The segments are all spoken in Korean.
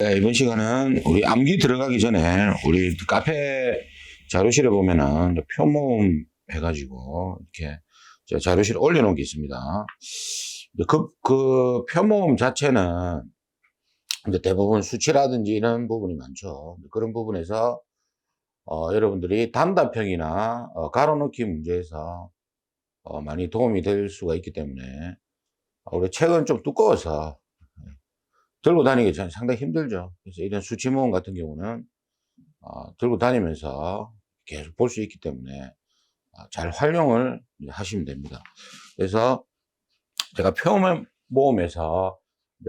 네, 이번 시간은 우리 암기 들어가기 전에 우리 카페 자료실에 보면은 표모음 해가지고 이렇게 제가 자료실에 올려놓은 게 있습니다. 그 표모음 자체는 이제 대부분 수치라든지 이런 부분이 많죠. 그런 부분에서 여러분들이 단답형이나 가로넣기 문제에서 많이 도움이 될 수가 있기 때문에 우리 책은 좀 두꺼워서 들고 다니기 전 상당히 힘들죠. 그래서 이런 수치 모음 같은 경우는 들고 다니면서 계속 볼 수 있기 때문에 잘 활용을 하시면 됩니다. 그래서 제가 표현 모음에서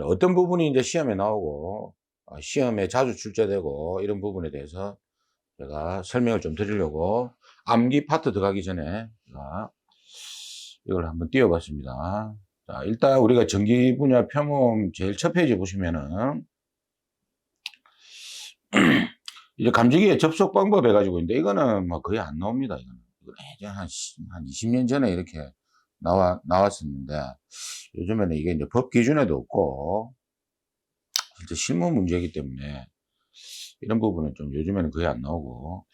어떤 부분이 이제 시험에 나오고 시험에 자주 출제되고 이런 부분에 대해서 제가 설명을 좀 드리려고 암기 파트 들어가기 전에 제가 이걸 한번 띄워봤습니다. 자, 일단 우리가 전기 분야 표모음 제일 첫 페이지 보시면은 이제 감지기의 접속 방법 해가지고 있는데 이거는 뭐 거의 안 나옵니다. 이거는 예전 한 20년 전에 이렇게 나왔었는데 요즘에는 이게 이제 법 기준에도 없고 진짜 실무 문제이기 때문에 이런 부분은 좀 요즘에는 거의 안 나오고,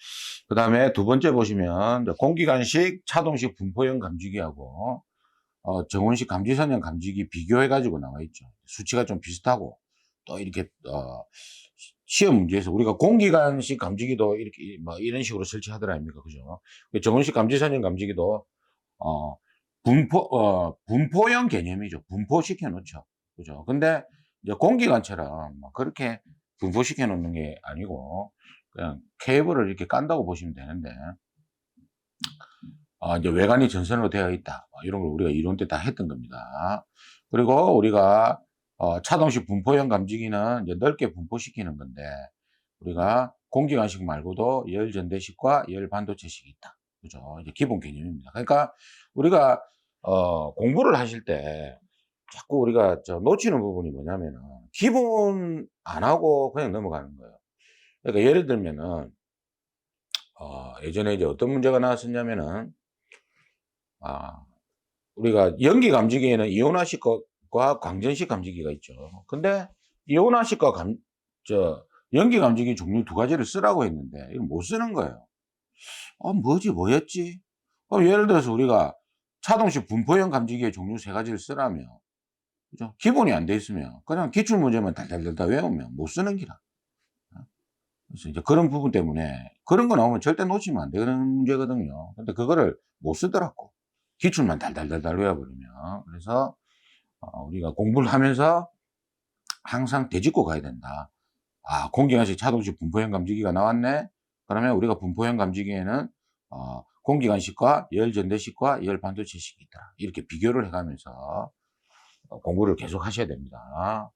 그 다음에 두 번째 보시면 공기관식 차동식 분포형 감지기하고 정원식 감지선형 감지기 비교해가지고 나와 있죠. 수치가 좀 비슷하고 또 이렇게 시험 문제에서 우리가 공기관식 감지기도 이렇게 뭐 이런 식으로 설치하더라 아닙니까, 그죠? 정원식 감지선형 감지기도 분포형 개념이죠. 분포시켜 놓죠, 그죠? 근데 이제 공기관처럼 뭐 그렇게 분포시켜 놓는 게 아니고 그냥 케이블을 이렇게 깐다고 보시면 되는데 이제 외관이 전선으로 되어 있다, 이런 걸 우리가 이론 때 다 했던 겁니다. 그리고 우리가 차동식 분포형 감지기는 이제 넓게 분포시키는 건데 우리가 공기관식 말고도 열전대식과 열반도체식이 있다, 그죠? 이제 기본 개념입니다. 그러니까 우리가 공부를 하실 때 자꾸 우리가 놓치는 부분이 뭐냐면은 기본 안 하고 그냥 넘어가는 거예요. 그러니까 예를 들면은 예전에 이제 어떤 문제가 나왔었냐면은 우리가 연기 감지기에는 이온화식과 광전식 감지기가 있죠. 근데 이온화식과 연기 감지기 종류 두 가지를 쓰라고 했는데 이걸 못 쓰는 거예요. 뭐였지? 예를 들어서 우리가 차동식 분포형 감지기의 종류 세 가지를 쓰라면, 그죠? 기본이 안 돼 있으면 그냥 기출 문제만 달달달달 외우면 못 쓰는 기라. 그래서 이제 그런 부분 때문에 그런 거 나오면 절대 놓치면 안 되는 문제거든요. 근데 그거를 못 쓰더라고. 기출만 달달달달 외워버리면. 그래서 우리가 공부를 하면서 항상 되짚고 가야 된다. 공기관식 차동식 분포형 감지기가 나왔네. 그러면 우리가 분포형 감지기에는 공기관식과 열전대식과 열반도체식이 있다. 이렇게 비교를 해가면서 공부를 계속 하셔야 됩니다.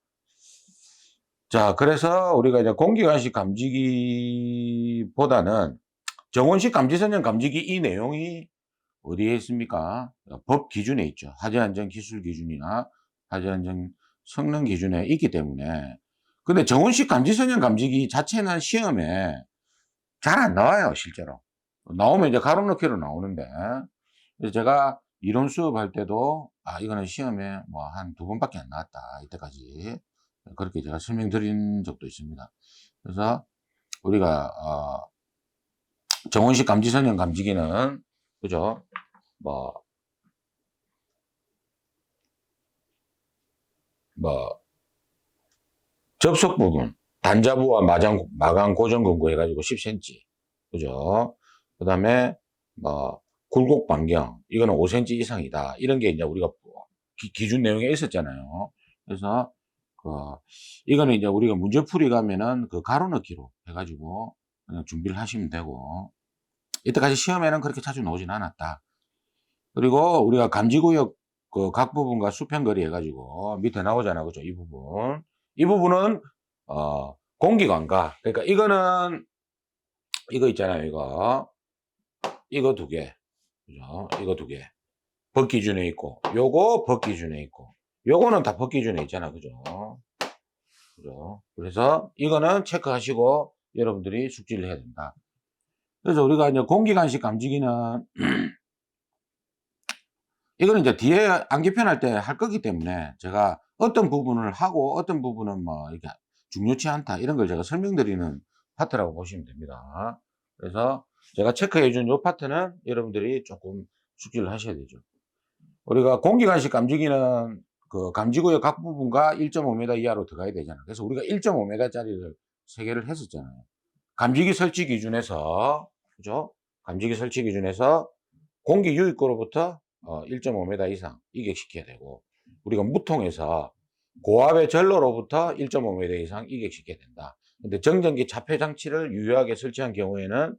자, 그래서 우리가 이제 공기관식 감지기보다는 정원식 감지선형 감지기 이 내용이 어디에 있습니까? 법 기준에 있죠. 화재안전 기술 기준이나 화재안전 성능 기준에 있기 때문에. 근데 정원식 감지선형 감지기 자체는 시험에 잘 안 나와요, 실제로. 나오면 이제 가로넣기로 나오는데, 그래서 제가 이론 수업할 때도 이거는 시험에 뭐 한 두 번밖에 안 나왔다, 이때까지. 그렇게 제가 설명드린 적도 있습니다. 그래서 우리가 정원식 감지선형 감지기는, 그죠? 뭐 접속 부분 단자부와 마감 고정 근구 해가지고 10cm, 그죠? 그 다음에 뭐 굴곡 반경 이거는 5cm 이상이다, 이런 게 이제 우리가 기준 내용에 있었잖아요. 그래서 이거는 이제 우리가 문제풀이 가면은 그 가로넣기로 해가지고 그냥 준비를 하시면 되고, 이때까지 시험에는 그렇게 자주 나오진 않았다. 그리고 우리가 감지구역 그 각 부분과 수평거리 해가지고 밑에 나오잖아, 그죠? 이 부분은 공기관과, 그러니까 이거는 이거 있잖아요, 이거 두 개, 그죠? 이거 두 개 법 기준에 있고, 요거 법 기준에 있고, 요거는 다 법 기준에 있잖아, 그죠? 그죠? 그래서 이거는 체크하시고 여러분들이 숙지를 해야 된다. 그래서 우리가 이제 공기관식 감지기는 이거는 이제 뒤에 암기편 할 때 할 거기 때문에 제가 어떤 부분을 하고 어떤 부분은 뭐 이렇게 중요치 않다. 이런 걸 제가 설명드리는 파트라고 보시면 됩니다. 그래서 제가 체크해 준 이 파트는 여러분들이 조금 숙지를 하셔야 되죠. 우리가 공기간식 감지기는 그 감지구의 각 부분과 1.5m 이하로 들어가야 되잖아요. 그래서 우리가 1.5m짜리를 3개를 했었잖아요. 감지기 설치 기준에서, 그죠? 감지기 설치 기준에서 공기 유입구로부터 1.5m 이상 이객시켜야 되고, 우리가 무통에서 고압의 전로로부터 1.5m 이상 이객시켜야 된다. 근데 정전기 차폐 장치를 유효하게 설치한 경우에는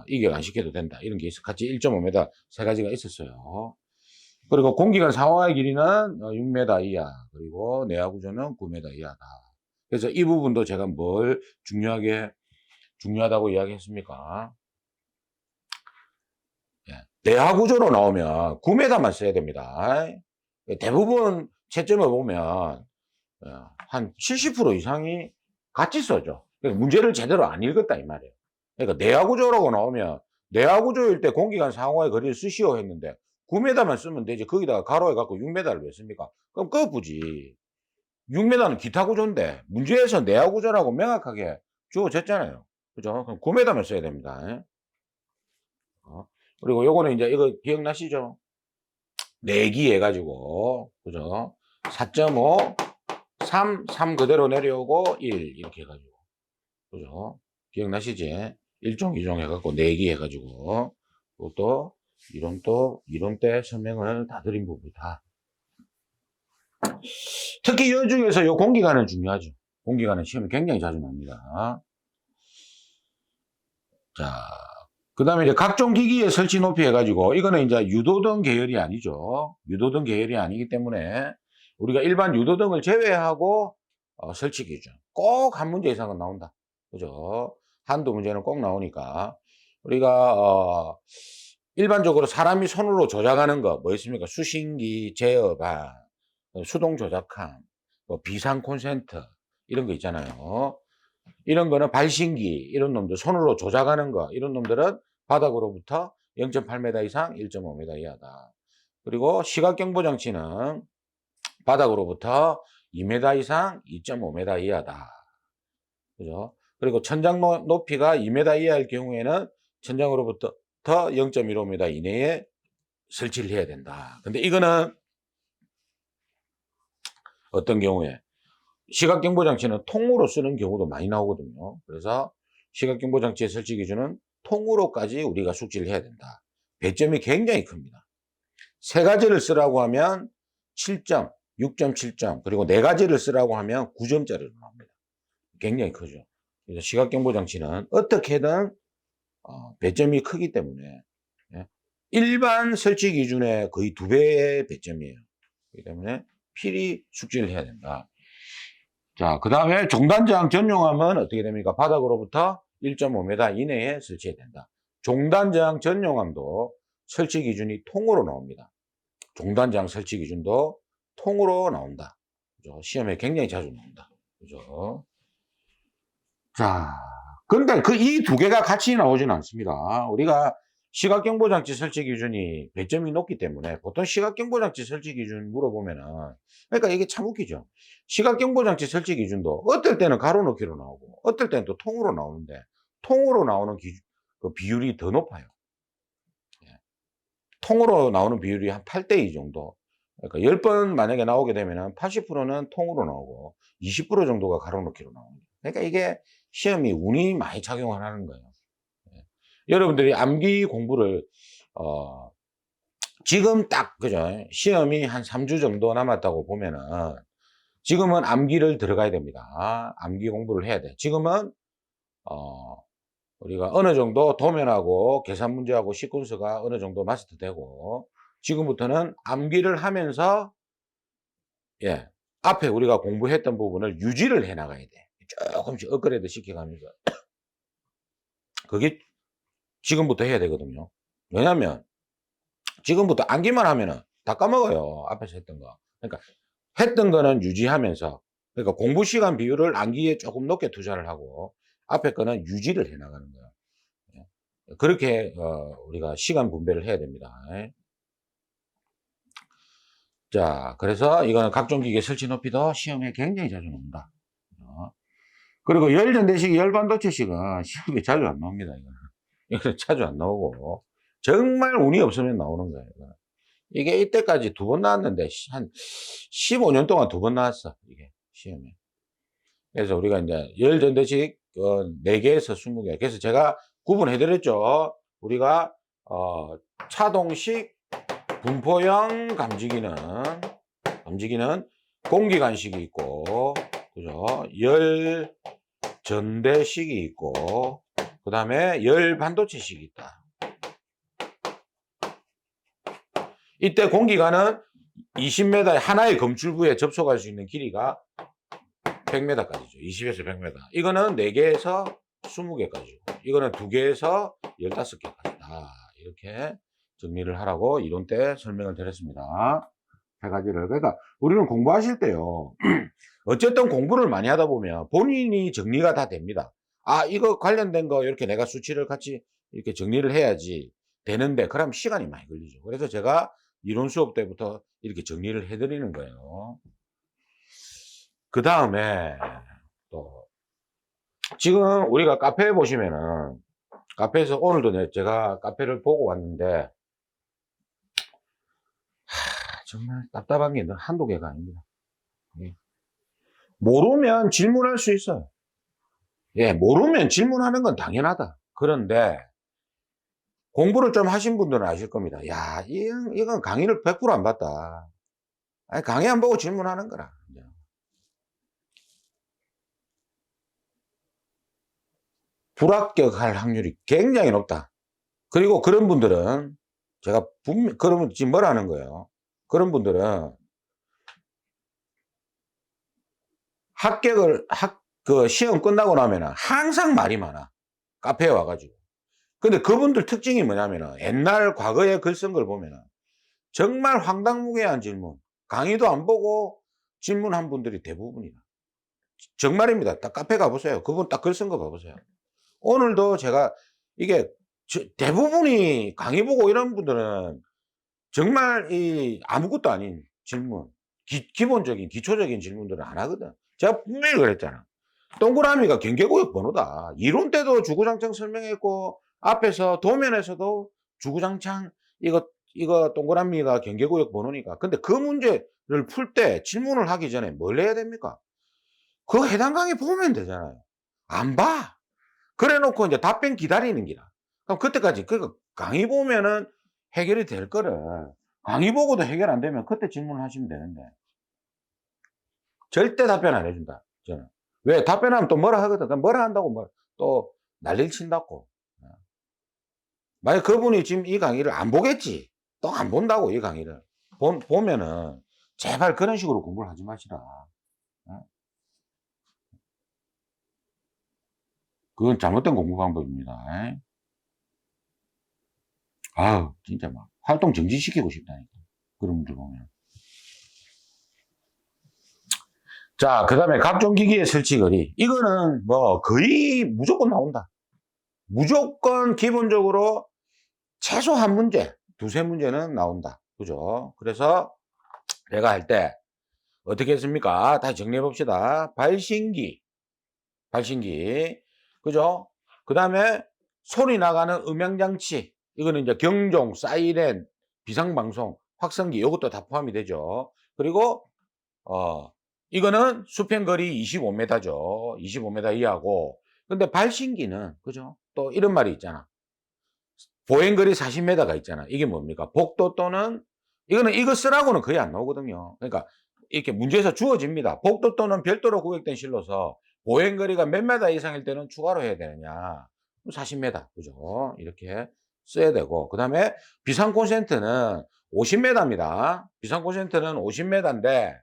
이객 안 시켜도 된다. 이런 게 있어. 같이 1.5m 세 가지가 있었어요. 그리고 공기간 상하의 길이는 6m 이하, 그리고 내화 구조는 9m 이하다. 그래서 이 부분도 제가 뭘 중요하다고 이야기했습니까? 내화 구조로 나오면 9m만 써야 됩니다. 대부분 채점을 보면 한 70% 이상이 같이 써죠. 그러니까 문제를 제대로 안 읽었다 이 말이에요. 그러니까 내화 구조라고 나오면 내화 구조일 때 공기간 상하의 거리를 쓰시오 했는데 9m만 쓰면 되지. 거기다가 가로해 갖고 6m를 왜 씁니까? 그럼 거꾸지. 6m는 기타 구조인데 문제에서 내화 구조라고 명확하게 주어졌잖아요. 그죠? 그럼 9m만 써야 됩니다. 그리고 요거는 이제 이거 기억나시죠? 내기 해가지고, 그죠? 4.5, 3 그대로 내려오고 1 이렇게 해가지고, 그죠? 기억나시지? 1종, 2종 해갖고 내기 해가지고, 그것도 이론 때 설명을 다 드린 부분이다. 특히 이 중에서 이 공기간은 중요하죠. 공기간은 시험에 굉장히 자주 나옵니다. 자, 그 다음에 이제 각종 기기의 설치 높이 해가지고, 이거는 이제 유도등 계열이 아니죠. 유도등 계열이 아니기 때문에, 우리가 일반 유도등을 제외하고, 설치 기준. 꼭 한 문제 이상은 나온다. 그죠? 한두 문제는 꼭 나오니까. 우리가, 일반적으로 사람이 손으로 조작하는 거, 뭐 있습니까? 수신기, 제어반, 수동 조작함, 뭐 비상 콘센트, 이런 거 있잖아요. 이런 거는 발신기, 이런 놈들, 손으로 조작하는 거, 이런 놈들은 바닥으로부터 0.8m 이상 1.5m 이하다. 그리고 시각경보 장치는 바닥으로부터 2m 이상 2.5m 이하다. 그죠? 그리고 천장 높이가 2m 이하일 경우에는 천장으로부터 0.15m 이내에 설치를 해야 된다. 근데 이거는 어떤 경우에 시각경보장치는 통으로 쓰는 경우도 많이 나오거든요. 그래서 시각경보장치의 설치 기준은 통으로까지 우리가 숙지를 해야 된다. 배점이 굉장히 큽니다. 세 가지를 쓰라고 하면 7점, 6.7점, 그리고 네 가지를 쓰라고 하면 9점짜리로 나옵니다. 굉장히 크죠. 그래서 시각경보장치는 어떻게든 배점이 크기 때문에 일반 설치 기준의 거의 2배의 배점이에요. 그렇기 때문에 필히 숙지를 해야 된다. 자, 그 다음에 종단저항 전용함은 어떻게 됩니까? 바닥으로부터 1.5m 이내에 설치해야 된다. 종단저항 전용함도 설치 기준이 통으로 나옵니다. 종단저항 설치 기준도 통으로 나온다. 그죠? 시험에 굉장히 자주 나온다. 그죠? 자, 근데 이 두 개가 같이 나오지는 않습니다. 우리가 시각경보장치 설치 기준이 배점이 높기 때문에 보통 시각경보장치 설치 기준 물어보면은, 그러니까 이게 참 웃기죠. 시각경보장치 설치 기준도 어떨 때는 가로놓기로 나오고 어떨 때는 또 통으로 나오는데, 통으로 나오는 그 비율이 더 높아요. 통으로 나오는 비율이 한 8대2 정도. 그러니까 10번 만약에 나오게 되면은 80%는 통으로 나오고 20% 정도가 가로놓기로 나옵니다. 그러니까 이게 시험이 운이 많이 작용하는 거예요. 여러분들이 암기 공부를 지금 딱 그죠? 시험이 한 3주 정도 남았다고 보면은 지금은 암기를 들어가야 됩니다. 암기 공부를 해야 돼. 지금은 우리가 어느 정도 도면하고 계산 문제하고 시퀀스가 어느 정도 마스터되고 지금부터는 암기를 하면서 앞에 우리가 공부했던 부분을 유지를 해 나가야 돼. 조금씩 업그레이드 시켜가면서 그게 지금부터 해야 되거든요. 왜냐면 지금부터 암기만 하면은 다 까먹어요. 앞에서 했던 거. 그러니까 했던 거는 유지하면서, 그러니까 공부 시간 비율을 암기에 조금 높게 투자를 하고 앞에 거는 유지를 해 나가는 거예요. 그렇게 우리가 시간 분배를 해야 됩니다. 자, 그래서 이거는 각종 기계 설치 높이도 시험에 굉장히 자주 나옵니다. 그리고 열전대식, 열반도체식은 시험에 자주 안 나옵니다. 이거는 자주 안 나오고 정말 운이 없으면 나오는 거예요. 이게 이때까지 2번 나왔는데 한 15년 동안 2번 나왔어. 이게 시험에. 그래서 우리가 이제 열전대식 4개에서 20개. 그래서 제가 구분해 드렸죠. 우리가 차동식 분포형 감지기는 공기관식이 있고, 그죠? 열전대식이 있고, 그 다음에 열반도체식이 있다. 이때 공기관은 20m 하나의 검출부에 접속할 수 있는 길이가 100m까지죠. 20에서 100m. 이거는 4개에서 20개까지고, 이거는 2개에서 15개까지다. 이렇게 정리를 하라고 이론 때 설명을 드렸습니다. 3가지를. 그러니까 우리는 공부하실 때요. 어쨌든 공부를 많이 하다 보면 본인이 정리가 다 됩니다. 아, 이거 관련된 거 이렇게 내가 수치를 같이 이렇게 정리를 해야지 되는데, 그럼 시간이 많이 걸리죠. 그래서 제가 이론 수업 때부터 이렇게 정리를 해드리는 거예요. 그 다음에 또 지금 우리가 카페에 보시면은, 카페에서 오늘도 제가 카페를 보고 왔는데 정말 답답한 게 한두 개가 아닙니다. 모르면 질문할 수 있어요. 예, 모르면 질문하는 건 당연하다. 그런데 공부를 좀 하신 분들은 아실 겁니다. 야, 이건 강의를 100% 안 봤다. 아니, 강의 안 보고 질문하는 거라. 불합격할 확률이 굉장히 높다. 그리고 그런 분들은 제가 그러면 지금 뭐라는 거예요? 그런 분들은 시험 끝나고 나면은 항상 말이 많아. 카페에 와가지고. 근데 그분들 특징이 뭐냐면은 옛날 과거에 글 쓴 걸 보면은 정말 황당무계한 질문, 강의도 안 보고 질문한 분들이 대부분이다. 정말입니다. 딱 카페 가보세요. 그분 딱 글 쓴 거 봐보세요. 오늘도 제가 이게 대부분이 강의 보고 이런 분들은 정말 아무것도 아닌 질문, 기본적인 기초적인 질문들은 안 하거든. 제가 분명히 그랬잖아. 동그라미가 경계구역 번호다. 이론 때도 주구장창 설명했고, 앞에서 도면에서도 주구장창 이거 동그라미가 경계구역 번호니까. 근데 그 문제를 풀 때 질문을 하기 전에 뭘 해야 됩니까? 그 해당 강의 보면 되잖아요. 안 봐. 그래 놓고 이제 답변 기다리는 기라. 그럼 그때까지 강의 보면은 해결이 될 거를, 강의 보고도 해결 안 되면 그때 질문하시면 되는데 절대 답변 안 해준다, 저는. 왜? 답변하면 또 뭐라 하거든. 그럼 뭐라 한다고 또 난리를 친다고. 만약 그분이 지금 이 강의를 안 보겠지. 또 안 본다고, 이 강의를. 보면은 제발 그런 식으로 공부를 하지 마시라. 그건 잘못된 공부 방법입니다. 아우, 진짜 막 활동 정지시키고 싶다니까. 그런 분들 보면. 자, 그 다음에 각종 기기의 설치 거리. 이거는 뭐 거의 무조건 나온다. 무조건 기본적으로 최소 한 문제, 2~3문제는 나온다. 그죠? 그래서 내가 할 때 어떻게 했습니까? 다시 정리해 봅시다. 발신기. 그죠? 그 다음에 소리 나가는 음향장치. 이거는 이제 경종, 사이렌, 비상방송, 확성기. 이것도 다 포함이 되죠. 그리고, 이거는 수평거리 25m죠. 25m 이하고. 근데 발신기는, 그죠? 또 이런 말이 있잖아. 보행거리 40m가 있잖아. 이게 뭡니까? 복도 또는, 이거 쓰라고는 거의 안 나오거든요. 그러니까, 이렇게 문제에서 주어집니다. 복도 또는 별도로 구획된 실로서 보행거리가 몇 메다 이상일 때는 추가로 해야 되느냐. 40m. 그죠? 이렇게 써야 되고. 그 다음에 비상콘센트는 50m입니다. 비상콘센트는 50m인데,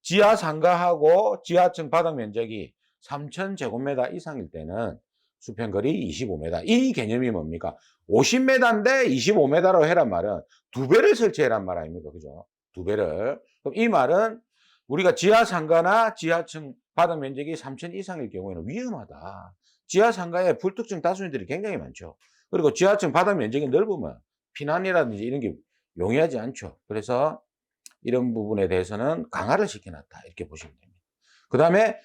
지하 상가하고 지하층 바닥 면적이 3,000제곱미터 이상일 때는 수평거리 25m. 이 개념이 뭡니까? 50m인데 25m로 해란 말은 2배를 설치해란 말 아닙니까? 그죠? 2배를. 그럼 이 말은 우리가 지하 상가나 지하층 바닥 면적이 3,000 이상일 경우에는 위험하다. 지하 상가에 불특정 다수인들이 굉장히 많죠. 그리고 지하층 바닥 면적이 넓으면 피난이라든지 이런 게 용이하지 않죠. 그래서 이런 부분에 대해서는 강화를 시켜놨다. 이렇게 보시면 됩니다. 그 다음에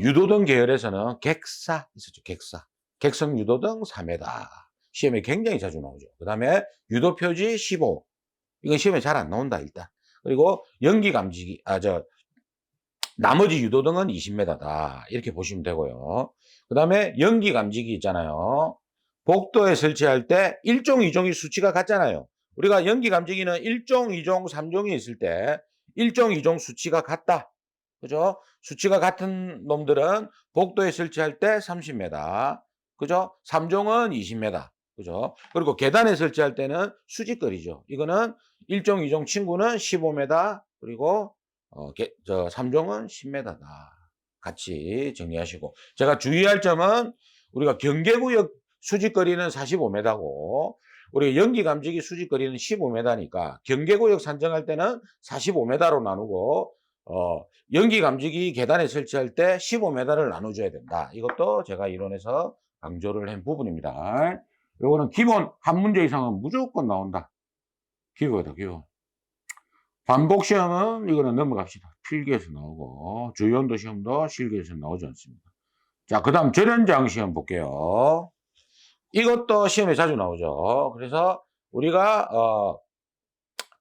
유도등 계열에서는 객사 있었죠. 객사. 객성 유도등 3m. 시험에 굉장히 자주 나오죠. 그 다음에 유도표지 15. 이건 시험에 잘 안 나온다, 일단. 그리고 연기 감지기, 나머지 유도등은 20m다. 이렇게 보시면 되고요. 그 다음에 연기 감지기 있잖아요. 복도에 설치할 때 1종, 2종이 수치가 같잖아요. 우리가 연기 감지기는 1종, 2종, 3종이 있을 때 1종, 2종 수치가 같다. 그죠? 수치가 같은 놈들은 복도에 설치할 때 30m. 그죠? 3종은 20m. 그죠? 그리고 계단에 설치할 때는 수직거리죠. 이거는 1종, 2종 친구는 15m. 그리고 3종은 10m다. 같이 정리하시고. 제가 주의할 점은 우리가 경계구역 수직거리는 45m고 우리 연기 감지기 수직거리는 15m니까 경계구역 산정할 때는 45m로 나누고 연기 감지기 계단에 설치할 때 15m를 나눠줘야 된다. 이것도 제가 이론에서 강조를 한 부분입니다. 이거는 기본 한 문제 이상은 무조건 나온다. 기호다, 기호. 반복 시험은 이거는 넘어갑시다. 필기에서 나오고 주요연도 시험도 실기에서 나오지 않습니다. 자, 그 다음 절연저항 시험 볼게요. 이것도 시험에 자주 나오죠. 그래서 우리가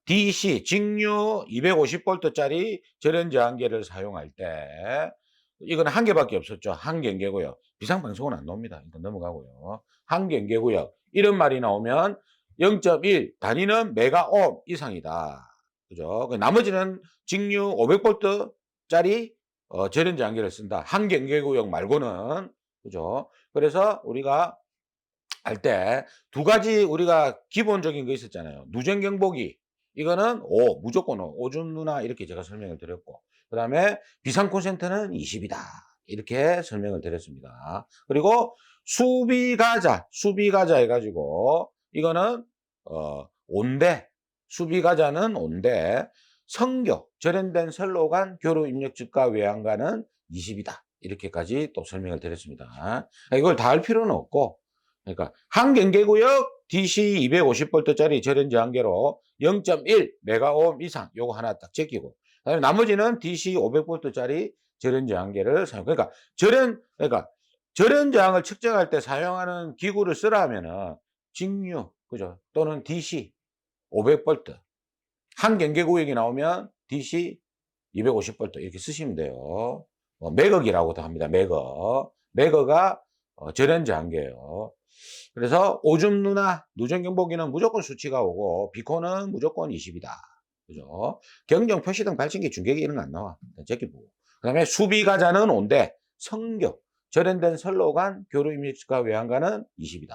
DC 직류 250V짜리 절연저항계를 사용할 때 이건 한 개밖에 없었죠. 한 경계고요. 비상방송은 안 나옵니다. 일단 넘어가고요. 한 경계고요. 이런 말이 나오면 0.1 단위는 메가옴 이상이다. 그죠? 나머지는 직류 500V짜리 절연저항계를 쓴다. 한 경계구역 말고는. 그죠? 그래서 우리가 할 때 두 가지 우리가 기본적인 거 있었잖아요. 누전 경보기. 이거는 5, 무조건 5. 오줌 누나 이렇게 제가 설명을 드렸고. 그 다음에 비상 콘센트는 20이다. 이렇게 설명을 드렸습니다. 그리고 수비가자 해가지고 이거는 5인데 수비가자는 5인데 성교, 절연된 선로 간 교류 입력 즉가 외양간은 20이다. 이렇게까지 또 설명을 드렸습니다. 이걸 다 할 필요는 없고 그러니까 한 경계구역 DC 250V짜리 절연저항계로 0.1 메가옴 이상 요거 하나 딱 제끼고 그다음에 나머지는 DC 500V짜리 절연저항계를 사용. 그러니까 절연저항을 측정할 때 사용하는 기구를 쓰라 하면은 직류 그죠? 또는 DC 500V 한 경계구역이 나오면 DC 250V 이렇게 쓰시면 돼요. 매거기라고도 합니다. 매거가 절연저항계예요. 그래서 오줌 누나, 누전 경보기는 무조건 수치가 오고 비코는 무조건 20이다. 그죠? 경정 표시등 발신기 중계기 이런 거 안 나와. 제끼 보고. 그다음에 수비가자는 5인데 성교, 절연된 선로간 교류 입력과 외양간은 20이다.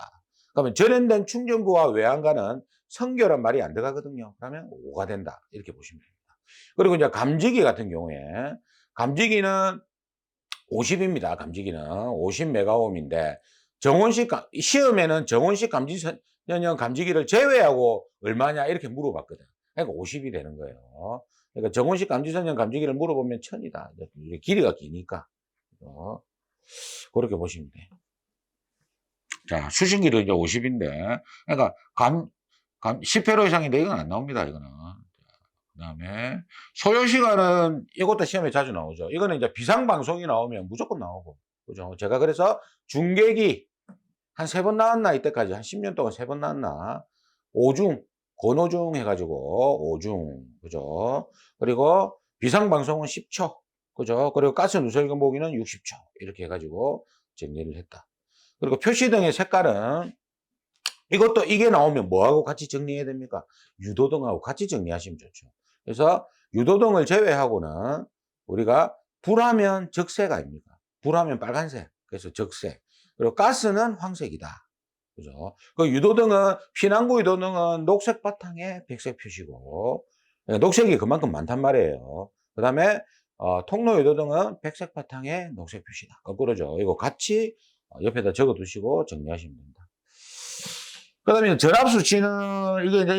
그러면 절연된 충전부와 외양간은 성교란 말이 안 들어가거든요. 그러면 5가 된다. 이렇게 보시면 됩니다. 그리고 이제 감지기 같은 경우에 감지기는 50입니다. 감지기는 50메가옴인데 정원식 시험에는 정원식 감지전용 감지기를 제외하고 얼마냐 이렇게 물어봤거든. 그러니까 50이 되는 거예요. 그러니까 정원식 감지전용 감지기를 물어보면 1000이다. 길이가 기니까 그렇게 보시면 돼요. 자, 수신기도 이제 50인데 그러니까 10회로 이상인데 이건 안 나옵니다. 이거는. 그다음에 소요시간은 이것도 시험에 자주 나오죠. 이거는 이제 비상방송이 나오면 무조건 나오고. 그죠? 제가 그래서 중계기 한 3번 나왔나 이때까지 한 10년 동안 3번 나왔나. 오중, 권오중 해가지고 오중. 그죠? 그리고 비상방송은 10초. 그죠? 그리고 가스 누설 경보기는 60초. 이렇게 해가지고 정리를 했다. 그리고 표시등의 색깔은 이것도 이게 나오면 뭐하고 같이 정리해야 됩니까? 유도등하고 같이 정리하시면 좋죠. 그래서 유도등을 제외하고는 우리가 불하면 적색 아닙니까? 불하면 빨간색. 그래서 적색. 그리고 가스는 황색이다. 그죠? 그 유도등은, 피난구 유도등은 녹색 바탕에 백색 표시고, 녹색이 그만큼 많단 말이에요. 그 다음에, 통로 유도등은 백색 바탕에 녹색 표시다. 거꾸로죠. 이거 같이 옆에다 적어 두시고 정리하시면 됩니다. 그 다음에 전압 수치는,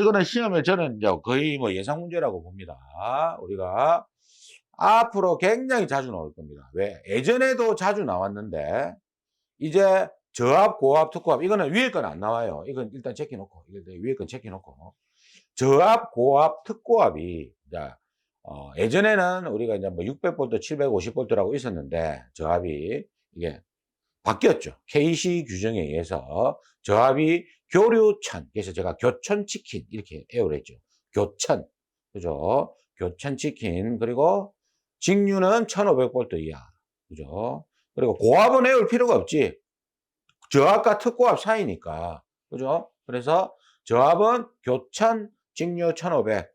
이거는 시험에 저는 이제 거의 뭐 예상 문제라고 봅니다. 우리가 앞으로 굉장히 자주 나올 겁니다. 왜? 예전에도 자주 나왔는데, 이제 저압, 고압, 특고압, 이거는 위에 건 안 나와요. 이건 일단 체크놓고, 위에 건 체크놓고. 저압, 고압, 특고압이, 예전에는 우리가 이제 뭐 600볼트, 750볼트라고 있었는데, 저압이, 이게 바뀌었죠. KC 규정에 의해서 저압이 교류천, 그래서 제가 교천치킨, 이렇게 애호를 했죠. 교천. 그죠? 교천치킨. 그리고 직류는 1500볼트 이하. 그죠? 그리고 고압은 애울 필요가 없지. 저압과 특고압 사이니까. 그죠? 그래서 저압은 교천, 직류 1500.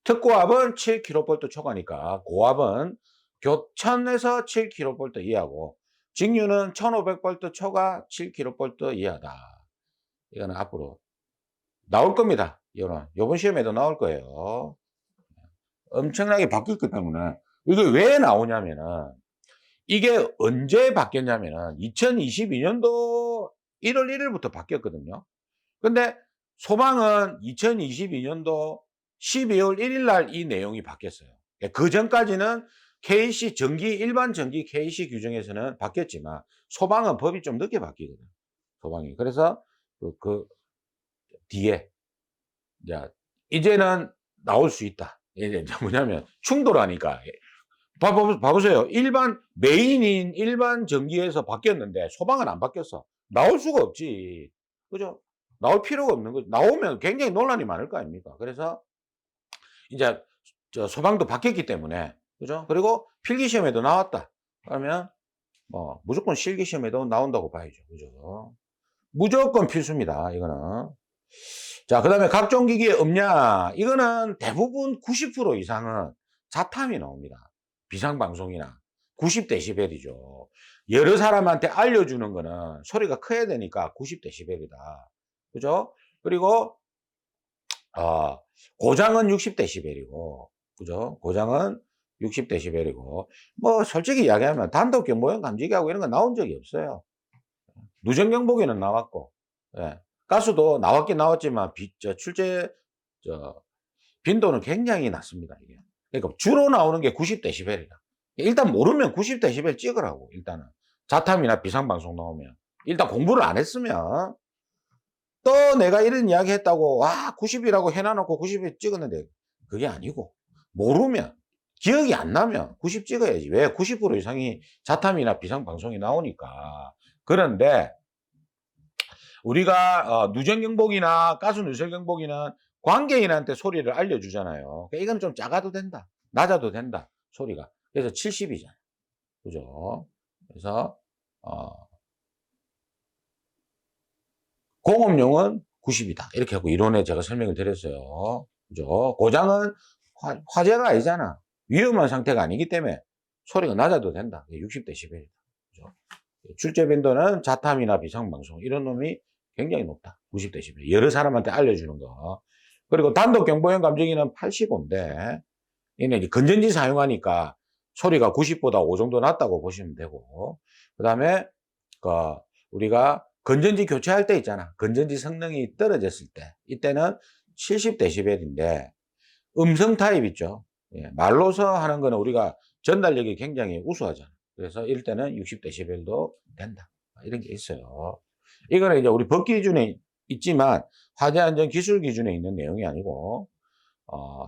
특고압은 7kV 초과니까 고압은 교천에서 7kV 이하고 직류는 1500V 초과 7kV 이하다. 이거는 앞으로 나올 겁니다. 이번 시험에도 나올 거예요. 엄청나게 바뀌었기 때문에 이게 왜 나오냐면은 이게 언제 바뀌었냐면은 2022년도 1월 1일부터 바뀌었거든요. 근데 소방은 2022년도 12월 1일 날 이 내용이 바뀌었어요. 그 전까지는 KC 전기, 일반 전기 KC 규정에서는 바뀌었지만 소방은 법이 좀 늦게 바뀌거든. 소방이. 그래서 그 뒤에 이제는 나올 수 있다. 이제 뭐냐면 충돌하니까. 봐보세요. 메인인 일반 전기에서 바뀌었는데 소방은 안 바뀌었어. 나올 수가 없지. 그죠? 나올 필요가 없는 거죠. 나오면 굉장히 논란이 많을 거 아닙니까? 그래서 이제 소방도 바뀌었기 때문에, 그죠? 그리고 필기시험에도 나왔다. 그러면 뭐 무조건 실기시험에도 나온다고 봐야죠. 그죠? 무조건 필수입니다. 이거는. 자, 그다음에 각종 기기에 없냐? 이거는 대부분 90% 이상은 자탐이 나옵니다. 비상방송이나 90dB이죠. 여러 사람한테 알려주는 거는 소리가 커야 되니까 90dB이다. 그죠? 그리고 고장은 60dB이고, 그죠? 고장은 60dB이고, 뭐, 솔직히 이야기하면 단독경 모형 감지기하고 이런 거 나온 적이 없어요. 누전경보기는 나왔고, 예. 가스도 나왔긴 나왔지만, 빈도는 굉장히 낮습니다, 이게. 그러니까 주로 나오는 게 90dB이다. 일단 모르면 90dB 찍으라고, 일단은. 자탐이나 비상방송 나오면. 일단 공부를 안 했으면, 또 내가 이런 이야기 했다고, 90이라고 해놔놓고 90을 찍었는데, 그게 아니고, 모르면, 기억이 안 나면 90 찍어야지. 왜? 90% 이상이 자탐이나 비상방송이 나오니까. 그런데, 우리가, 누전경보기나 가스누설경보기는 관계인한테 소리를 알려주잖아요. 그러니까 이건 좀 작아도 된다. 낮아도 된다. 소리가. 그래서 70이잖아. 그죠? 그래서, 공업용은 90이다. 이렇게 하고 이론에 제가 설명을 드렸어요. 그죠? 고장은 화재가 아니잖아. 위험한 상태가 아니기 때문에 소리가 낮아도 된다. 60dB이다. 그죠? 출제 빈도는 자탐이나 비상방송 이런 놈이 굉장히 높다. 90dB. 여러 사람한테 알려주는 거. 그리고 단독 경보형 감지기는 85인데 얘는 이제 건전지 사용하니까 소리가 90보다 5 정도 낮다고 보시면 되고, 그 다음에 우리가 건전지 교체할 때 있잖아. 건전지 성능이 떨어졌을 때. 이때는 70dB인데, 음성 타입 있죠. 예, 말로서 하는 거는 우리가 전달력이 굉장히 우수하잖아. 그래서 이럴 때는 60dB도 된다. 이런 게 있어요. 이거는 이제 우리 법 기준에 있지만, 화재 안전 기술 기준에 있는 내용이 아니고,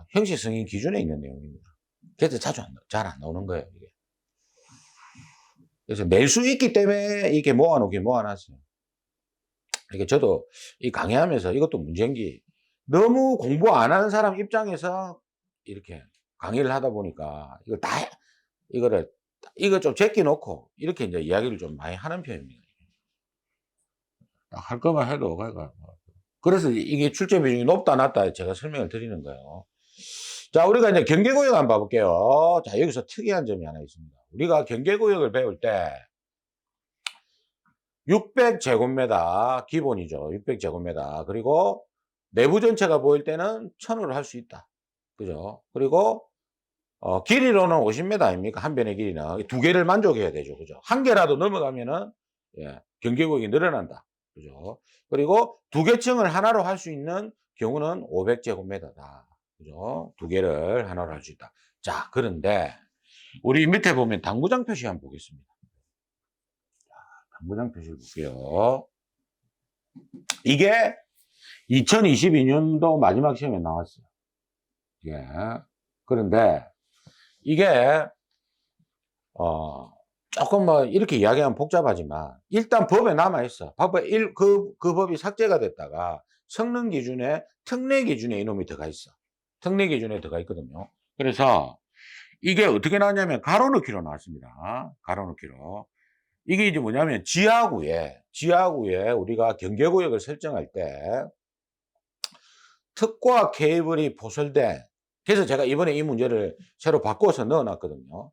형식 승인 기준에 있는 내용입니다. 그래서 잘 안 나오는 거예요, 이게. 그래서 낼 수 있기 때문에 이렇게 모아놨어요. 이게 저도 이 강의하면서 이것도 문제인 게 너무 공부 안 하는 사람 입장에서 이렇게 강의를 하다 보니까 이거 좀 제끼놓고 이렇게 이제 이야기를 좀 많이 하는 편입니다. 할 거만 해도 그래서 이게 출제 비중이 높다 낮다 제가 설명을 드리는 거예요. 자, 우리가 이제 경계구역 한번 봐볼게요. 자, 여기서 특이한 점이 하나 있습니다. 우리가 경계구역을 배울 때 600제곱미터 기본이죠. 600제곱미터. 그리고 내부 전체가 보일 때는 1000으로 할 수 있다. 그죠? 그리고 길이로는 50m 아닙니까? 한 변의 길이는. 두 개를 만족해야 되죠. 그죠? 한 개라도 넘어가면은 경계구역이 늘어난다. 그죠? 그리고 두 개 층을 하나로 할 수 있는 경우는 500제곱미터다. 그죠? 두 개를 하나로 할 수 있다. 자, 그런데 우리 밑에 보면 당구장 표시 한번 보겠습니다. 당구장 표시를 볼게요. 이게 2022년도 마지막 시험에 나왔어요. 예. 그런데 이게 조금 뭐 이렇게 이야기하면 복잡하지만 일단 법에 남아있어. 그 법이 삭제가 됐다가 성능 기준에 특례 기준에 이놈이 들어가 있어. 특례 기준에 들어가 있거든요. 그래서 이게 어떻게 나왔냐면 가로넣기로 나왔습니다. 가로넣기로. 이게 이제 뭐냐면 지하구에 우리가 경계구역을 설정할 때 특과 케이블이 포설된, 그래서 제가 이번에 이 문제를 새로 바꿔서 넣어놨거든요.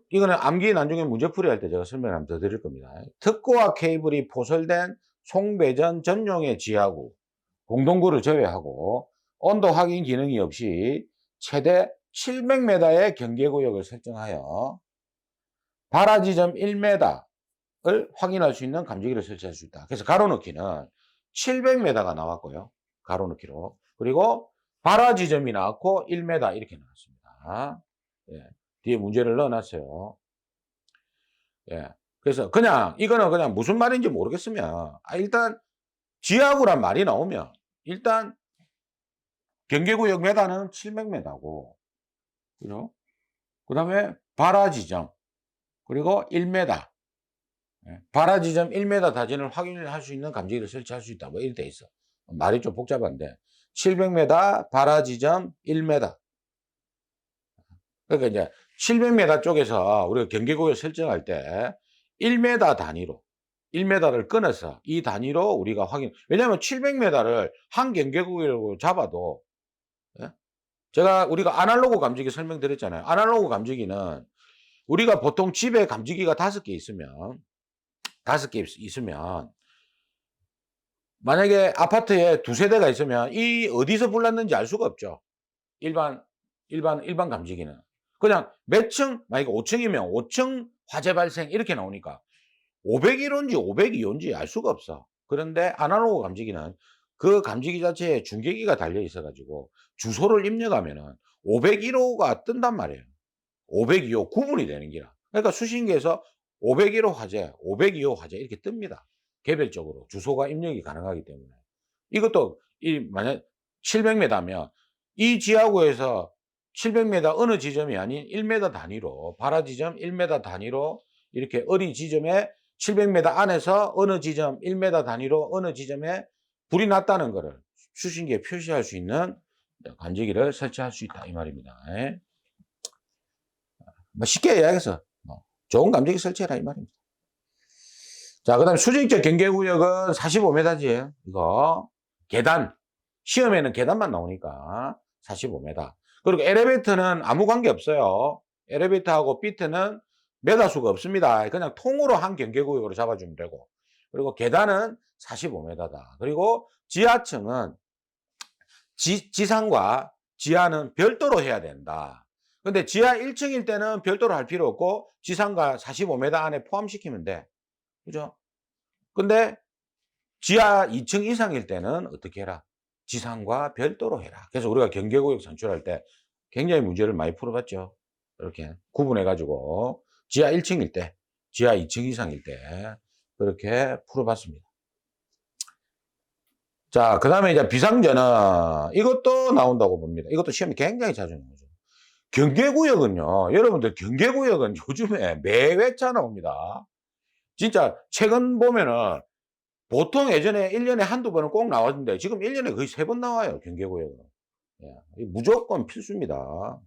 이거는 암기 나중에 문제풀이 할 때 제가 설명을 한번 더 드릴 겁니다. 특과 케이블이 포설된 송배전 전용의 지하구, 공동구를 제외하고 온도 확인 기능이 없이 최대 700m의 경계구역을 설정하여 발화 지점 1m를 확인할 수 있는 감지기를 설치할 수 있다. 그래서 가로넣기는 700m가 나왔고요. 가로넣기로. 그리고 발화 지점이 나왔고 1m 이렇게 나왔습니다. 예. 뒤에 문제를 넣어놨어요. 예. 그래서 이거는 그냥 무슨 말인지 모르겠으면, 일단 지하구란 말이 나오면, 일단 경계구역 메다는 700m고, 그죠? 그 다음에 발화 지점, 그리고 1m. 예. 발화 지점 1m 다진을 확인할 수 있는 감지기를 설치할 수 있다. 뭐 이렇게 돼 있어. 말이 좀 복잡한데. 700m, 발화 지점 1m. 그러니까 이제 700m 쪽에서 우리가 경계구역 설정할 때 1m 단위로 1m를 끊어서 이 단위로 우리가 왜냐하면 700m를 한 경계구역으로 잡아도, 예? 우리가 아날로그 감지기 설명드렸잖아요. 아날로그 감지기는 우리가 보통 집에 감지기가 5개 있으면 만약에 아파트에 2세대가 있으면 이 어디서 불났는지 알 수가 없죠. 일반 감지기는. 그냥 몇 층, 만약에 5층이면 5층 화재 발생 이렇게 나오니까 501호인지 502호인지 알 수가 없어. 그런데 아날로그 감지기는 그 감지기 자체에 중계기가 달려 있어 가지고 주소를 입력하면은 501호가 뜬단 말이에요. 502호 구분이 되는 기라. 그러니까 수신기에서 501호 화재, 502호 화재 이렇게 뜹니다. 개별적으로 주소가 입력이 가능하기 때문에. 이것도 만약 700m면 이 지하구에서 700m 어느 지점이 아닌 1m 단위로, 발화 지점 1m 단위로 이렇게 어리 지점에 700m 안에서 어느 지점 1m 단위로 어느 지점에 불이 났다는 것을 수신기에 표시할 수 있는 감지기를 설치할 수 있다 이 말입니다. 뭐 쉽게 이야기해서 좋은 감지기 설치해라 이 말입니다. 자, 그 다음에 수직적 경계구역은 45m지. 이거 계단, 시험에는 계단만 나오니까 45m. 그리고 엘리베이터는 아무 관계 없어요. 엘리베이터하고 비트는 메다수가 없습니다. 그냥 통으로 한 경계구역으로 잡아주면 되고. 그리고 계단은 45m다. 그리고 지하층은 지상과 지하는 별도로 해야 된다. 근데 지하 1층일 때는 별도로 할 필요 없고 지상과 45m 안에 포함시키면 돼. 그죠? 근데 지하 2층 이상일 때는 어떻게 해라? 지상과 별도로 해라. 그래서 우리가 경계구역 산출할 때 굉장히 문제를 많이 풀어봤죠. 이렇게 구분해가지고 지하 1층일 때, 지하 2층 이상일 때 그렇게 풀어봤습니다. 자, 그 다음에 이제 비상전은 이것도 나온다고 봅니다. 이것도 시험에 굉장히 자주 나오죠. 경계구역은요, 여러분들 경계구역은 요즘에 매회차 나옵니다. 진짜 최근 보면은 보통 예전에 1년에 한두 번은 꼭 나왔는데 지금 1년에 거의 3번 나와요, 경계구역은. 예, 무조건 필수입니다.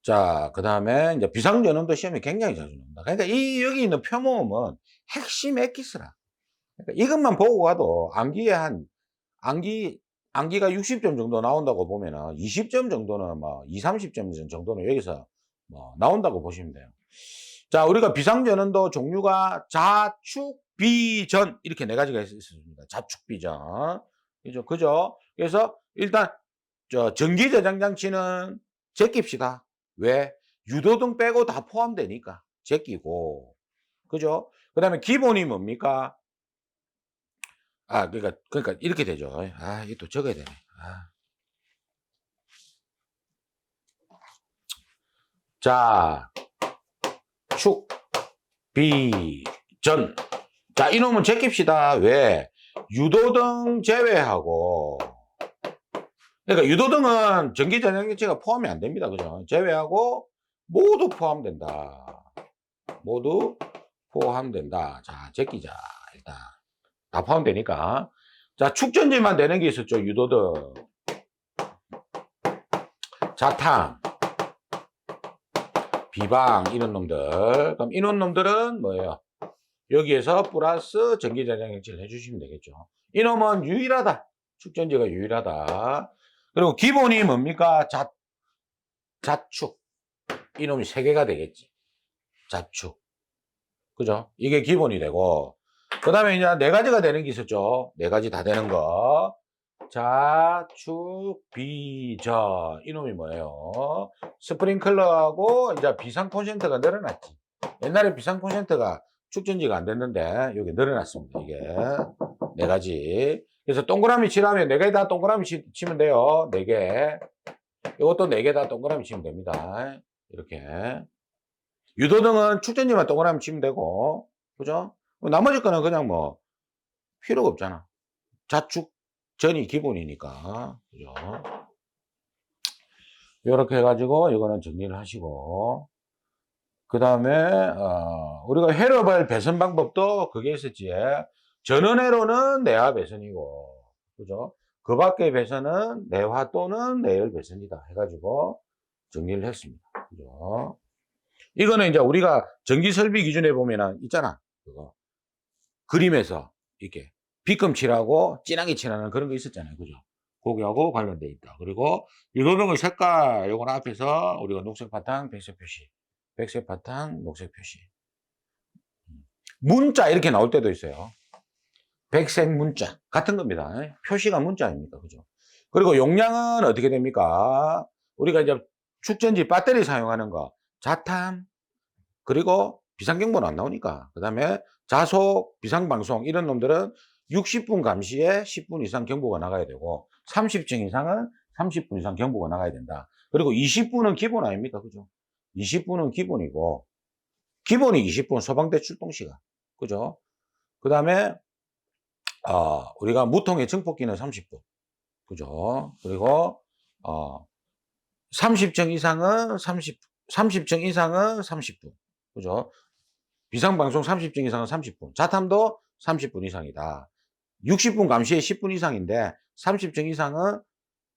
자, 그 다음에 이제 비상전원도 시험에 굉장히 자주 나옵니다. 그러니까 여기 있는 표모음은 핵심 엑기스라. 그러니까 이것만 보고 가도 암기가 60점 정도 나온다고 보면은 20점 정도는 뭐 30점 정도는 여기서 뭐 나온다고 보시면 돼요. 자, 우리가 비상전원도 종류가 자축, 비전 이렇게 4가지가 있습니다. 자축, 비전. 그죠? 그래서 일단 전기 저장 장치는 제낍시다. 왜? 유도등 빼고 다 포함되니까 제끼고. 그죠? 그다음에 기본이 뭡니까? 그러니까 이렇게 되죠. 이거 또 적어야 되네. 자, 축, 비, 전. 자, 이놈은 제낍시다. 왜? 유도등 제외하고. 그러니까 유도등은 전기전자장치가 포함이 안 됩니다. 그죠? 제외하고 모두 포함된다. 모두 포함된다. 자, 제끼자. 일단. 다 포함되니까. 자, 축전지만 되는 게 있었죠. 유도등. 자탕, 비방, 이런 놈들. 그럼 이런 놈들은 뭐예요? 여기에서 플러스 전기전자장치를 해주시면 되겠죠. 이놈은 유일하다. 축전지가 유일하다. 그리고 기본이 뭡니까? 자축. 이놈이 3개가 되겠지. 자축. 그죠? 이게 기본이 되고, 그 다음에 이제 4가지가 되는 게 있었죠. 4가지 다 되는 거. 자축, 비저. 이놈이 뭐예요? 스프링클러하고 이제 비상 콘센트가 늘어났지. 옛날에 비상 콘센트가 축전지가 안 됐는데, 여기 늘어났습니다. 이게. 4가지. 그래서 동그라미 치라면 4개 다 동그라미 치면 돼요. 4개. 이것도 4개 다 동그라미 치면 됩니다. 이렇게. 유도등은 축전지만 동그라미 치면 되고, 그죠? 나머지 거는 그냥 뭐, 필요가 없잖아. 자축 전이 기본이니까. 그죠? 이렇게 해가지고, 이거는 정리를 하시고, 그 다음에, 우리가 회로발 배선 방법도 그게 있었지. 전원회로는 내화 배선이고, 그죠? 그 밖의 배선은 내화 또는 내열 배선이다. 해가지고, 정리를 했습니다. 그죠? 이거는 이제 우리가 전기 설비 기준에 보면은 있잖아. 그거. 그림에서 이렇게 B금 칠하고 진하게 칠하는 그런 거 있었잖아요. 그죠? 거기하고 관련돼 있다. 그리고 유도등의 색깔, 요건 앞에서 우리가 녹색 바탕, 백색 표시. 백색 바탕, 녹색 표시. 문자 이렇게 나올 때도 있어요. 백색 문자. 같은 겁니다. 표시가 문자 아닙니까? 그죠? 그리고 용량은 어떻게 됩니까? 우리가 이제 축전지 배터리 사용하는 거. 자탐, 그리고 비상경보는 안 나오니까. 그 다음에 자속, 비상방송 이런 놈들은 60분 감시에 10분 이상 경보가 나가야 되고 30층 이상은 30분 이상 경보가 나가야 된다. 그리고 20분은 기본 아닙니까? 그죠? 20분은 기본이고 기본이 20분 소방대 출동 시간. 그죠? 그 다음에 우리가 무통의 증폭기는 30분. 그죠? 그리고 30층 이상은 30층 이상은 30분. 그죠? 비상방송 30분 이상은 30분. 자탐도 30분 이상이다. 60분 감시에 10분 이상인데 30분 이상은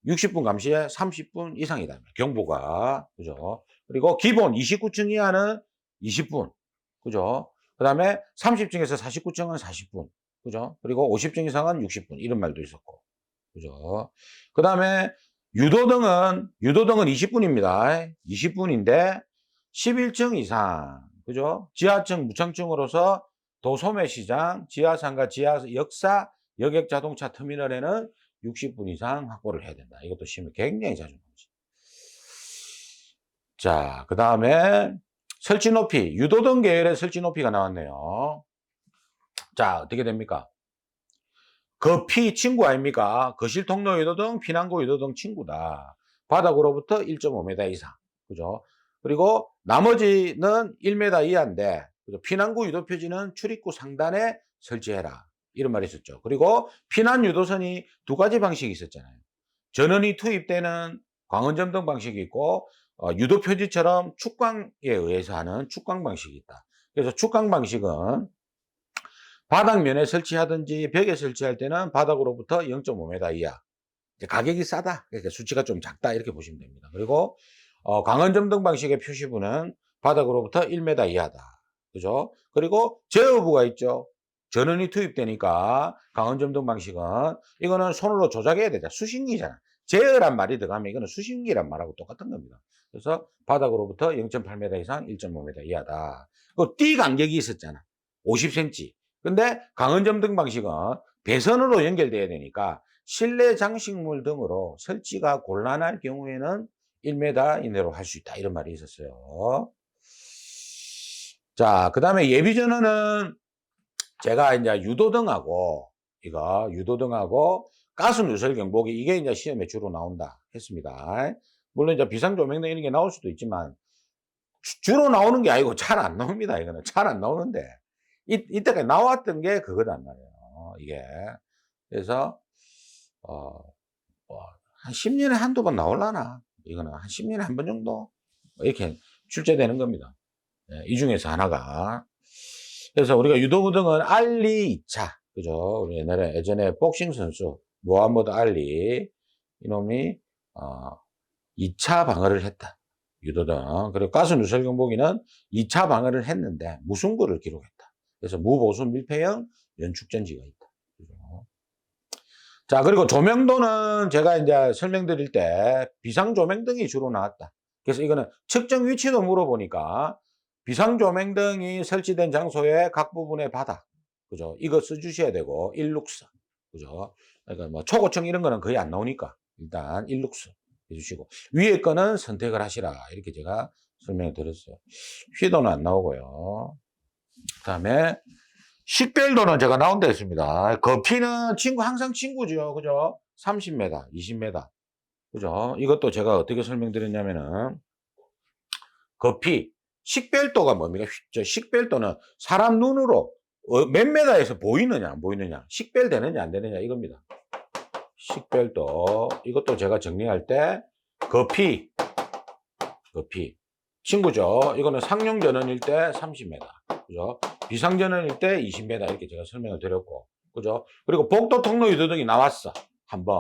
60분 감시에 30분 이상이다. 경보가. 그죠? 그리고 기본 29층 이하는 20분. 그죠? 그 다음에 30층에서 49층은 40분. 그죠? 그리고 50층 이상은 60분. 이런 말도 있었고. 그죠? 그 다음에 유도등은 20분입니다. 20분인데 11층 이상. 그죠? 지하층, 무창층으로서 도소매시장, 지하상가, 역사, 여객자동차 터미널에는 60분 이상 확보를 해야 된다. 이것도 시험에 굉장히 자주 나오지. 자, 그 다음에 설치 높이, 유도등 계열의 설치 높이가 나왔네요. 자, 어떻게 됩니까? 거피 친구 아닙니까? 거실 통로 유도등, 피난구 유도등 친구다. 바닥으로부터 1.5m 이상. 그죠? 그리고 나머지는 1m 이하인데, 피난구 유도 표지는 출입구 상단에 설치해라. 이런 말이 있었죠. 그리고 피난 유도선이 2가지 방식이 있었잖아요. 전원이 투입되는 광원점등 방식이 있고, 유도 표지처럼 축광에 의해서 하는 축광 방식이 있다. 그래서 축광 방식은 바닥면에 설치하든지 벽에 설치할 때는 바닥으로부터 0.5m 이하. 가격이 싸다. 그러니까 수치가 좀 작다. 이렇게 보시면 됩니다. 그리고 광원점등 방식의 표시부는 바닥으로부터 1m 이하다. 그죠? 그리고 제어부가 있죠. 전원이 투입되니까 광원점등 방식은 이거는 손으로 조작해야 되잖아. 수신기잖아. 제어란 말이 들어가면 이거는 수신기란 말하고 똑같은 겁니다. 그래서 바닥으로부터 0.8m 이상 1.5m 이하다. 그 띠 간격이 있었잖아. 50cm. 근데 광원점등 방식은 배선으로 연결돼야 되니까 실내 장식물 등으로 설치가 곤란할 경우에는 1m 이내로 할 수 있다. 이런 말이 있었어요. 자, 그 다음에 예비전원은 제가 이제 유도등하고 가스 누설 경보기 이게 이제 시험에 주로 나온다 했습니다. 물론 이제 비상조명등 이런 게 나올 수도 있지만 주로 나오는 게 아니고 잘 안 나옵니다. 이거는 잘 안 나오는데 이때까지 나왔던 게 그거단 말이에요. 이게. 그래서, 한 10년에 한두 번 나올라나? 이거는 한 10년에 한 번 정도? 이렇게 출제되는 겁니다. 예, 이 중에서 하나가. 그래서 우리가 유도부등은 알리 2차. 그죠? 우리 예전에 복싱 선수, 모하머드 알리. 이놈이, 2차 방어를 했다. 유도등. 그리고 가스 누설 경보기는 2차 방어를 했는데 무승부를 기록했다. 그래서 무보수 밀폐형 연축전지가 있다. 그죠? 자, 그리고 조명도는 제가 이제 설명드릴 때 비상조명등이 주로 나왔다. 그래서 이거는 측정 위치도 물어보니까 비상조명등이 설치된 장소의 각 부분의 바닥. 그죠? 이거 써주셔야 되고, 일룩스. 그죠? 그러니까 뭐 초고층 이런 거는 거의 안 나오니까 일단 일룩스 해주시고, 위에 거는 선택을 하시라. 이렇게 제가 설명을 드렸어요. 휘도는 안 나오고요. 그 다음에 식별도는 제가 나온 데 있습니다. 거피는 항상 친구죠. 그죠? 30m, 20m. 그죠? 이것도 제가 어떻게 설명드렸냐면은, 거피, 식별도가 뭡니까? 식별도는 사람 눈으로 몇 메다에서 보이느냐, 안 보이느냐, 식별되느냐, 안 되느냐, 이겁니다. 식별도. 이것도 제가 정리할 때, 거피. 친구죠. 이거는 상용전원일 때 30m. 그죠? 비상전원일 때 20m. 이렇게 제가 설명을 드렸고. 그죠? 그리고 복도 통로 유도등이 나왔어. 한번.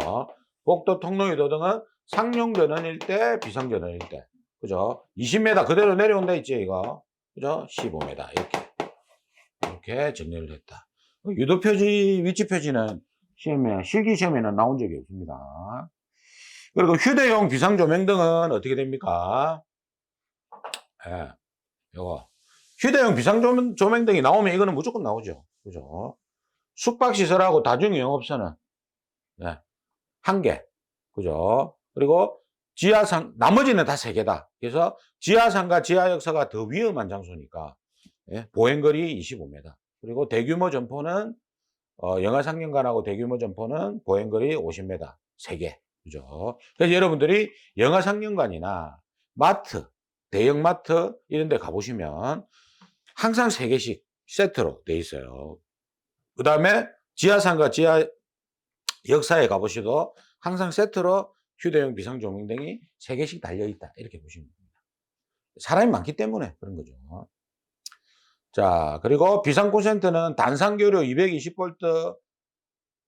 복도 통로 유도등은 상용전원일 때, 비상전원일 때. 그죠? 20m 그대로 내려온다 있지, 이거. 그죠? 15m. 이렇게 정리를 했다. 유도표지, 위치표지는 실기시험에는 나온 적이 없습니다. 그리고 휴대용 비상조명등은 어떻게 됩니까? 예, 요거. 휴대용 비상조명등이 나오면 이거는 무조건 나오죠. 그죠? 숙박시설하고 다중영업소는, 예, 1개. 그죠? 그리고 나머지는 다 3개다. 그래서 지하상가, 지하역사가 더 위험한 장소니까, 예, 보행거리 25m. 그리고 대규모 점포는, 영화상영관하고 대규모 점포는 보행거리 50m. 3개. 그죠? 그래서 여러분들이 영화상영관이나 마트, 대형마트 이런 데 가보시면 항상 3개씩 세트로 돼 있어요. 그 다음에 지하상가, 지하역사에 가보셔도 항상 세트로 휴대용 비상조명등이 3개씩 달려있다. 이렇게 보시면 됩니다. 사람이 많기 때문에 그런 거죠. 자, 그리고 비상콘센트는 단상교류 220V,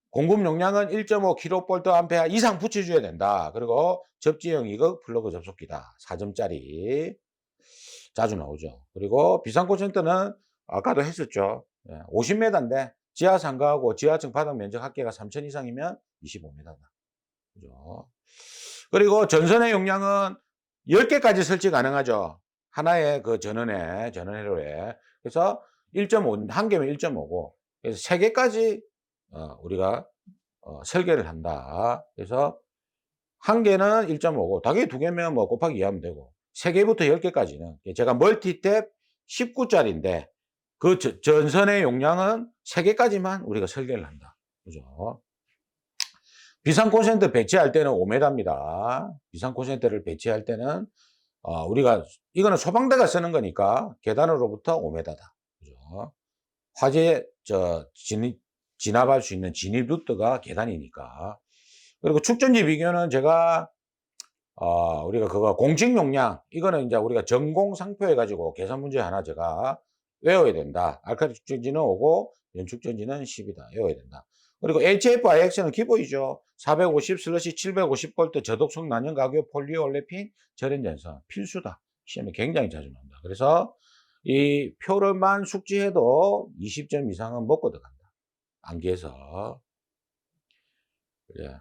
공급 용량은 1.5kVA 이상 붙여줘야 된다. 그리고 접지형 2극 플러그 접속기다. 4점짜리. 자주 나오죠. 그리고 비상콘센트는 아까도 했었죠. 50m인데 지하상가하고 지하층 바닥 면적 합계가 3,000 이상이면 25m다. 그죠? 그리고 전선의 용량은 10개까지 설치 가능하죠. 하나의 그 전원회로에. 그래서 1.5, 한 개면 1.5고, 그래서 3개까지 우리가 설계를 한다. 그래서 한 개는 1.5고, 당연히 2개면 뭐 곱하기 2하면 되고, 3개부터 10개까지는 제가 멀티탭 19짜리인데 그 전선의 용량은 3개까지만 우리가 설계를 한다. 그죠? 비상콘센트 배치할 때는 5m입니다. 비상콘센트를 배치할 때는 우리가 이거는 소방대가 쓰는 거니까 계단으로부터 5m다. 그죠? 화재 진압할 수 있는 진입 루트가 계단이니까. 그리고 축전지 비교는 제가 우리가 그거 공식 용량, 이거는 이제 우리가 전공 상표해 가지고 계산 문제 하나 제가 외워야 된다. 알칼리 축전지는 5고 연축전지는 10이다. 외워야 된다. 그리고 HF-IX는 기본이죠. 450/750V 저독성 난연 가교 폴리올레핀 절연전선 필수다. 시험에 굉장히 자주 나온다. 그래서 이 표를만 숙지해도 20점 이상은 먹고 들어간다. 암기해서. 예.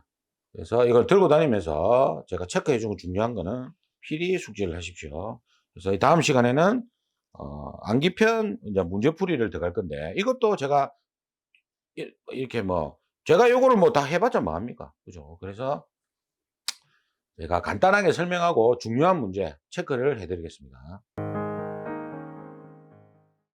그래서 이걸 들고 다니면서 제가 체크해 주고 중요한 거는 필히 숙지를 하십시오. 그래서 다음 시간에는 암기편 이제 문제풀이를 들어갈 건데, 이것도 제가 이렇게 뭐 제가 요거를 뭐 다 해봤자 뭐합니까? 그죠? 그래서 제가 간단하게 설명하고 중요한 문제 체크를 해드리겠습니다.